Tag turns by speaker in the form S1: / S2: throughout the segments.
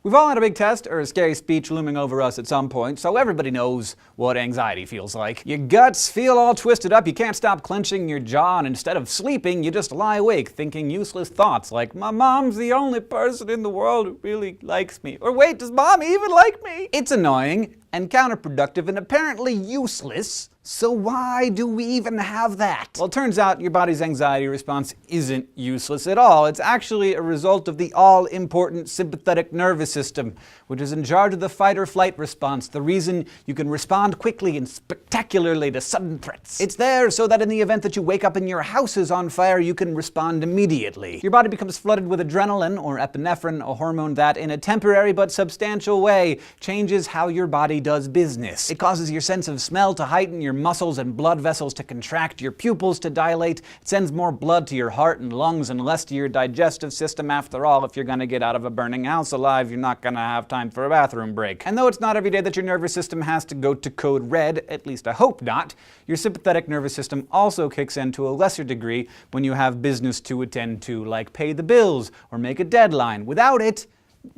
S1: We've all had a big test or a scary speech looming over us at some point, so everybody knows what anxiety feels like. Your guts feel all twisted up, you can't stop clenching your jaw, and instead of sleeping, you just lie awake thinking useless thoughts like, my mom's the only person in the world who really likes me. Or wait, does mom even like me? It's annoying and counterproductive and apparently useless. So why do we even have that? Well, it turns out your body's anxiety response isn't useless at all. It's actually a result of the all-important sympathetic nervous system, which is in charge of the fight-or-flight response, the reason you can respond quickly and spectacularly to sudden threats. It's there so that in the event that you wake up and your house is on fire, you can respond immediately. Your body becomes flooded with adrenaline, or epinephrine, a hormone that, in a temporary but substantial way, changes how your body does business. It causes your sense of smell to heighten, your muscles and blood vessels to contract, your pupils to dilate. It sends more blood to your heart and lungs and less to your digestive system. After all, if you're gonna get out of a burning house alive, you're not gonna have time for a bathroom break. And though it's not every day that your nervous system has to go to code red, at least I hope not, your sympathetic nervous system also kicks in to a lesser degree when you have business to attend to, like pay the bills or make a deadline. Without it,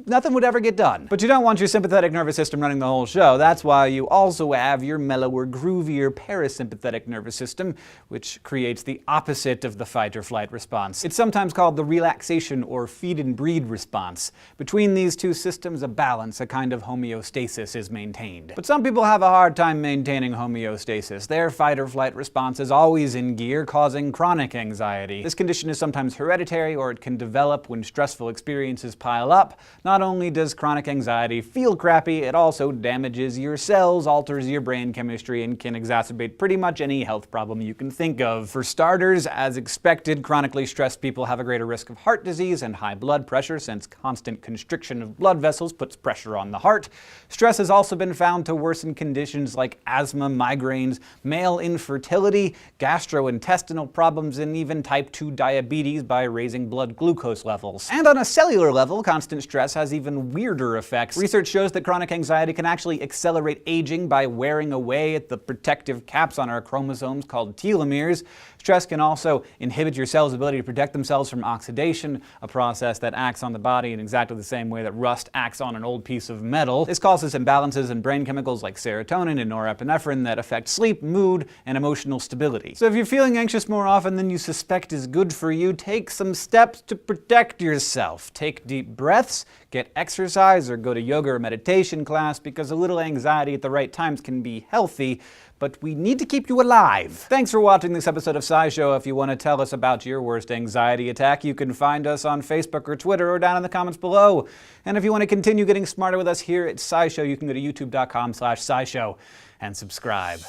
S1: nothing would ever get done. But you don't want your sympathetic nervous system running the whole show. That's why you also have your mellower, groovier parasympathetic nervous system, which creates the opposite of the fight-or-flight response. It's sometimes called the relaxation or feed-and-breed response. Between these two systems, a balance, a kind of homeostasis, is maintained. But some people have a hard time maintaining homeostasis. Their fight-or-flight response is always in gear, causing chronic anxiety. This condition is sometimes hereditary, or it can develop when stressful experiences pile up. Not only does chronic anxiety feel crappy, it also damages your cells, alters your brain chemistry, and can exacerbate pretty much any health problem you can think of. For starters, as expected, chronically stressed people have a greater risk of heart disease and high blood pressure, since constant constriction of blood vessels puts pressure on the heart. Stress has also been found to worsen conditions like asthma, migraines, male infertility, gastrointestinal problems, and even type 2 diabetes by raising blood glucose levels. And on a cellular level, constant stress has even weirder effects. Research shows that chronic anxiety can actually accelerate aging by wearing away at the protective caps on our chromosomes called telomeres. Stress can also inhibit your cells' ability to protect themselves from oxidation, a process that acts on the body in exactly the same way that rust acts on an old piece of metal. This causes imbalances in brain chemicals like serotonin and norepinephrine that affect sleep, mood, and emotional stability. So if you're feeling anxious more often than you suspect is good for you, take some steps to protect yourself. Take deep breaths, get exercise, or go to yoga or meditation class, because a little anxiety at the right times can be healthy, but we need to keep you alive. Thanks for watching this episode of SciShow. If you want to tell us about your worst anxiety attack, you can find us on Facebook or Twitter or down in the comments below. And if you want to continue getting smarter with us here at SciShow, you can go to youtube.com/SciShow and subscribe.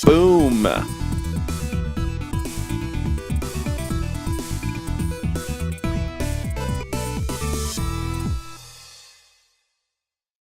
S2: Boom!